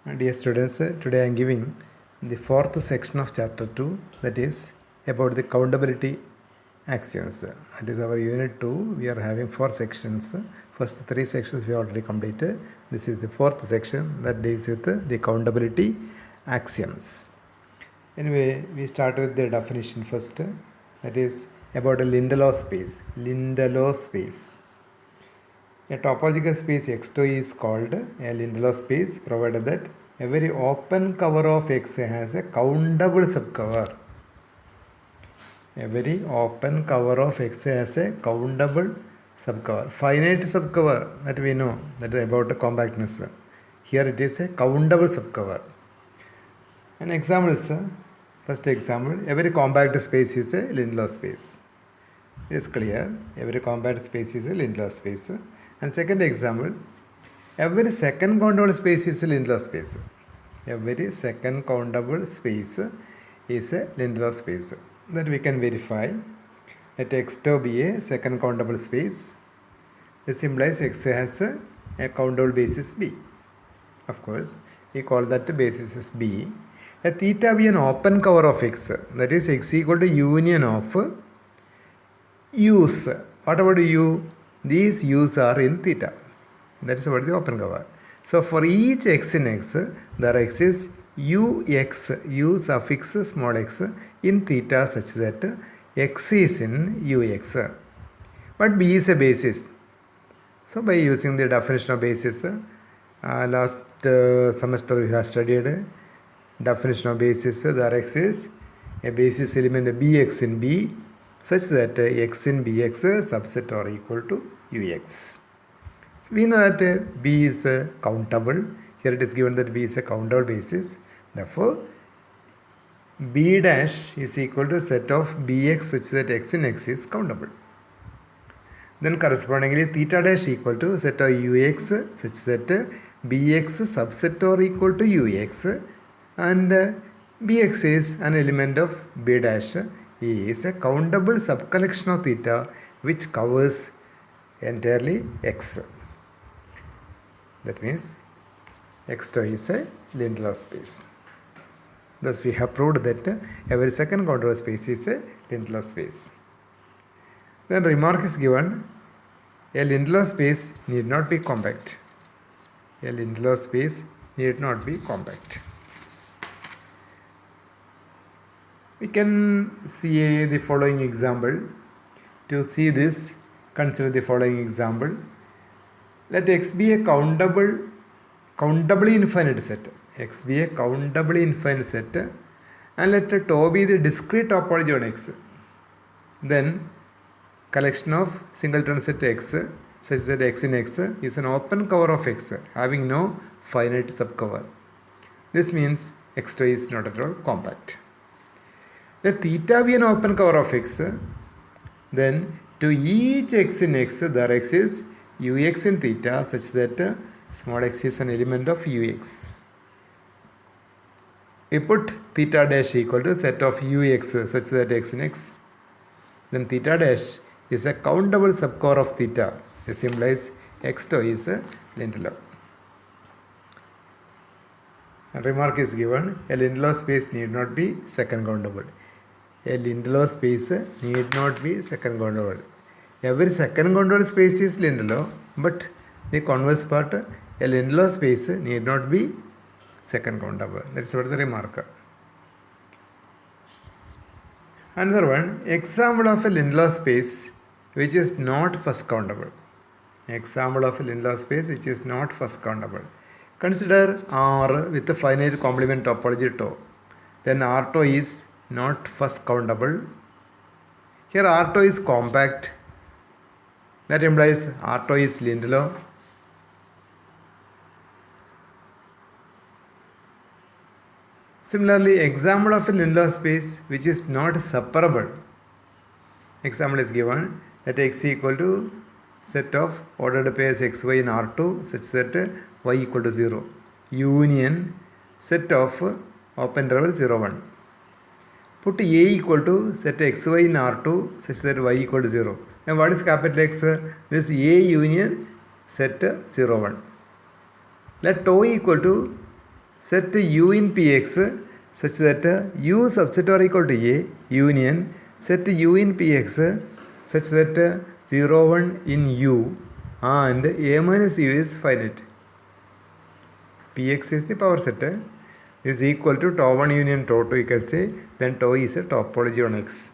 Dear students, today I am giving the fourth section of chapter 2, that is about the countability axioms. That is our unit 2. We are having 4 sections. First 3 sections we already completed. This is the fourth section that deals with the countability axioms. Anyway, we start with the definition first. That is about a Lindelof space. Lindelof space. A topological space X2 is called a Lindelof space provided that every open cover of X has a countable subcover. Every open cover of X has a countable subcover. Finite subcover, that we know, that is about the compactness. Here it is a countable subcover. An example is, first example, every compact space is a Lindelof space. It is clear, every compact space is a Lindelof space. And second example, every second countable space is a Lindelof space. Every second countable space is a Lindelof space. That we can verify. Let X2 be a second countable space. This implies X has a countable basis B. Of course, we call that the basis as B. Let theta be an open cover of X. That is X equal to union of U's. What about U? These U's are in theta. That is about the open cover. So for each X in X, there exists Ux, U suffix small x, in theta such that X is in Ux. But B is a basis. So by using the definition of basis, last semester we have studied definition of basis. There exists a basis element Bx in B such that X in Bx subset are equal to Ux. We know that B is countable. Here it is given that B is a countable basis. Therefore, B dash is equal to set of Bx such that X in X is countable. Then correspondingly, theta dash equal to set of Ux such that Bx subset are equal to Ux, and Bx is an element of B dash. Is a countable subcollection of theta which covers entirely X. That means X2 is a Lindelof space. Thus we have proved that every second countable space is a Lindelof space. Then remark is given, a Lindelof space need not be compact. A Lindelof space need not be compact. We can see the following example. To see this, consider the following example. Let X be a countably infinite set. X be a countably infinite set, and let tau be the discrete topology on X. Then collection of singleton set X such that X in X is an open cover of X having no finite subcover. This means X2 is not at all compact. Let theta be an open cover of X. Then to each X in X there exists Ux in theta such that small x is an element of Ux. We put theta dash equal to set of Ux such that X in X. Then theta dash is a countable subcover of theta. This implies X2 is a Lindelof. A remark is given, a Lindelof space need not be second countable. A Lindelof space need not be second countable. Every second countable space is Lindelof, but the converse part, a Lindelof space need not be second countable. That's what the remark. Another one, example of a Lindelof space which is not first countable. Example of a Lindelof space which is not first countable. Consider R with a finite complement topology tau. Then R2 is not first countable. Here R2 is compact. That implies R2 is Lindelof. Similarly, example of a Lindelof space which is not separable. Example is given that X equal to set of ordered pairs xy in R2 such that y equal to 0. Union set of open interval 0, 1. Put A equal to set xy in R2 such that y equal to 0. And what is capital X? This A union set 0, 1. Let tau equal to set u in px such that u subset or equal to a union set u in px such that 0 1 in u and a minus u is finite. Px is the power set is equal to tau 1 union tau 2 you can say, then tau is a topology on x.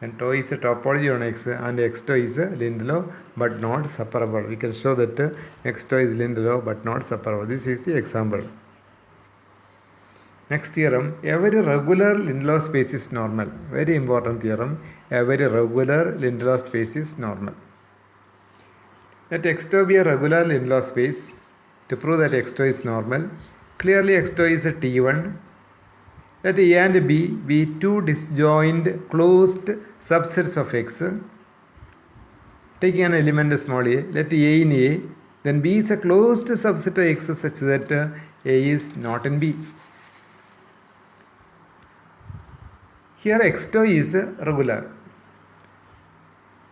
And tau is a topology on x and x tau is a Lindelof but not separable. We can show that x tau is Lindelof but not separable. This is the example. Next theorem, every regular Lindelof space is normal. Very important theorem. Every regular Lindelof space is normal. Let x tau be a regular Lindelof space. To prove that x tau is normal, clearly x tau is a T1. Let A and B be two disjoint closed subsets of x. Taking an element small a, let A in A, then B is a closed subset of x such that A is not in B. Here x tau is regular.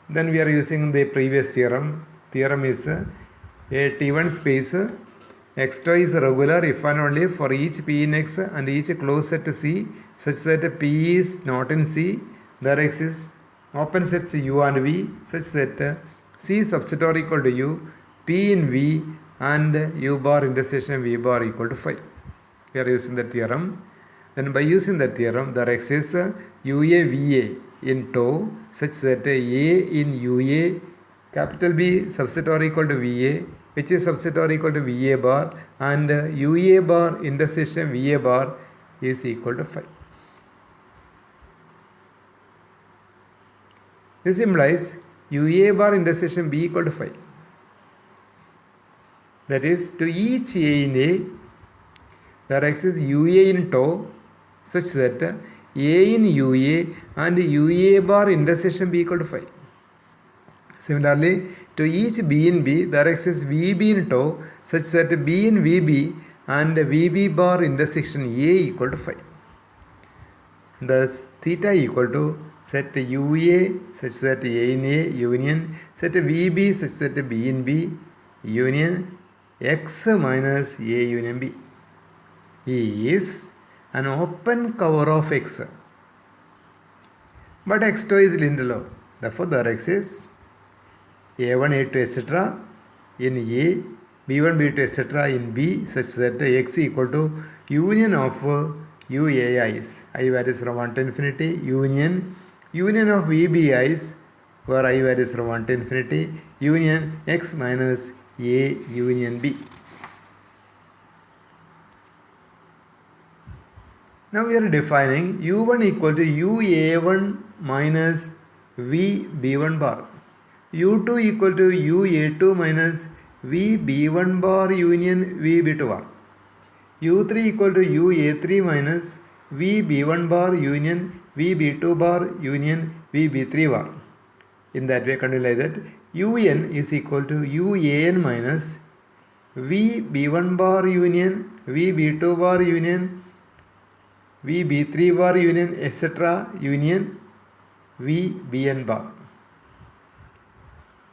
Then we are using the previous theorem. Theorem is a T1 space x tau is regular if and only for each p in x and each closed set C such that p is not in C. There exists open sets u and v such that C subset or equal to u, p in v and u bar intersection v bar equal to phi. We are using that theorem. Then by using that theorem there exists ua va in tau such that a in ua capital B subset or equal to va which is subset or equal to va bar and ua bar intersection va bar is equal to phi. This implies ua bar intersection b equal to phi. That is, to each a in A there exists ua in tau such that a in ua and ua bar intersection b equal to phi. Similarly, to each b in B there exists vb in tau such that b in vb and vb bar intersection a equal to phi. Thus theta equal to set ua such that a in A union set vb such that b in B union x minus a union b is an open cover of x. But x tau is Lindelof. Therefore there exists a1 a2 etc. in A, b1 b2 etc. in B such that x equal to union of uai's I varies from 1 to infinity union of vbi's where I varies from 1 to infinity union x minus a union b. Now we are defining u1 equal to ua1 minus vb1 bar, u2 equal to ua2 minus vb1 bar union vb2 bar, u3 equal to ua3 minus vb1 bar union vb2 bar union vb3 bar. In that way, continue like that. Un is equal to uan minus vb1 bar union vb2 bar union vb3 bar union etc. union vbn bar.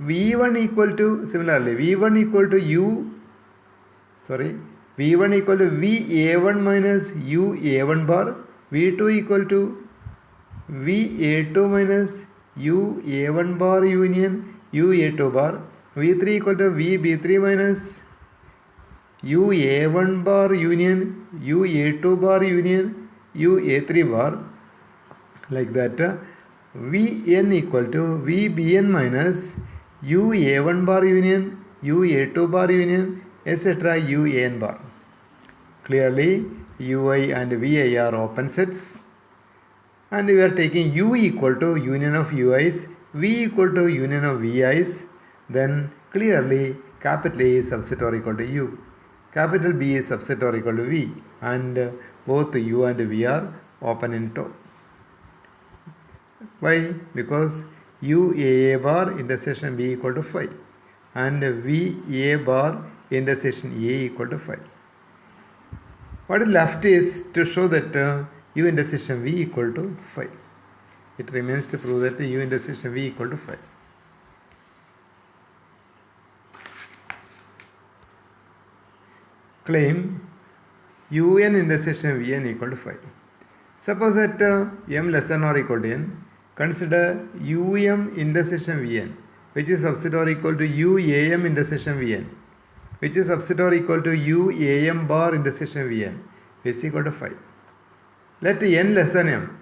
v1 equal to similarly v1 equal to v1 equal to va1 minus ua1 bar, v2 equal to va2 minus ua1 bar union ua2 bar, v3 equal to vb3 minus ua1 bar union ua2 bar union ua3 bar. Like that vn equal to vbn minus ua1 bar union ua2 bar union etc. un bar. Clearly ui and vi are open sets and we are taking u equal to union of ui's, v equal to union of vi's, then clearly capital A is subset or equal to u, capital B is subset or equal to v and both u and v are open in tau. Why? Because ua bar intersection b equal to phi and va bar intersection a equal to phi. What is left is to show that u intersection v equal to phi. It remains to prove that u intersection v equal to phi. Claim un intersection vn equal to 5. Suppose that m less than or equal to n, consider um intersection vn, which is subset or equal to uam intersection vn, which is subset or equal to uam bar intersection vn, is equal to 5. Let n less than m.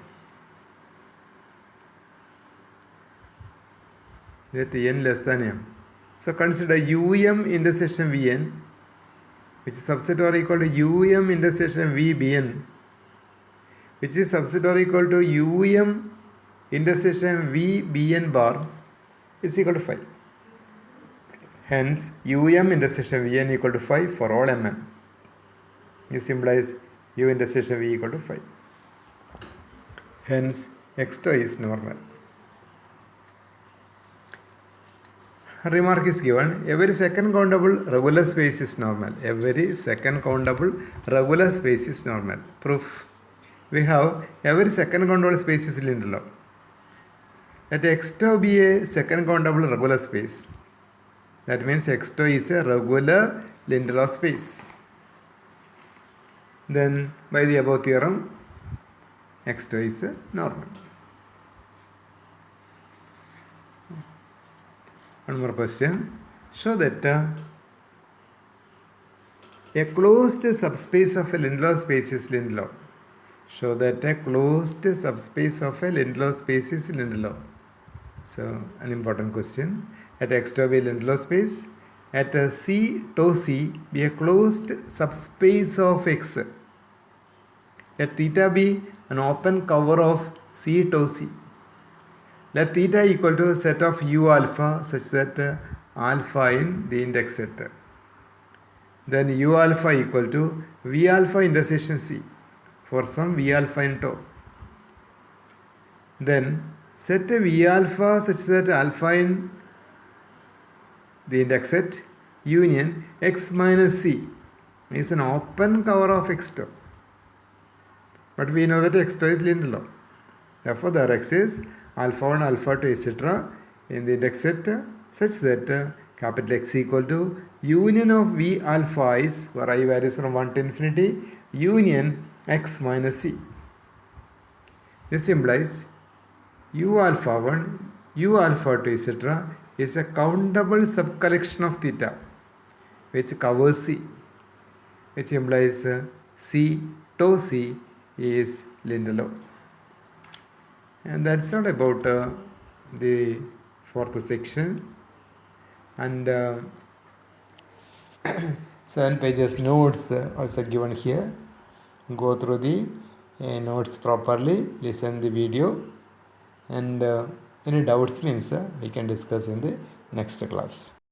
Let n less than m. So consider um intersection vn, which is subset or equal to um intersection vbn, which is subset or equal to um intersection vbn bar, is equal to 5. Hence, um intersection vn equal to 5 for all mn. This implies u intersection v equal to 5. Hence, x2 is normal. A remark is given, every second countable regular space is normal. Every second countable regular space is normal. Proof. We have every second countable space is lindelo. Let x2 be a second countable regular space. That means x2 is a regular lindelo space. Then by the above theorem, x2 is normal. One more question. Show that a closed subspace of a Lindlow space is Lindlow. Show that a closed subspace of a Lindlow space is Lindlow. So, an important question. At x2 be Lindlow space. At C tau C be a closed subspace of x. Let theta be an open cover of C tau C. Let theta equal to a set of u alpha such that alpha in the index set. Then u alpha equal to v alpha intersection C for some v alpha in tau. Then set a v alpha such that alpha in the index set union x minus C is an open cover of x2. But we know that x2 is Lindlow. Therefore, the x is alpha 1, alpha 2, etc. in the index set such that capital X equal to union of V alpha is, where I varies from 1 to infinity, union x minus C. This implies u alpha 1, u alpha 2, etc. is a countable subcollection of theta which covers C, which implies C tau C is Lindlow. And that's all about the fourth section. And 7 pages notes also given here. Go through the notes properly, listen the video, and any doubts means we can discuss in the next class.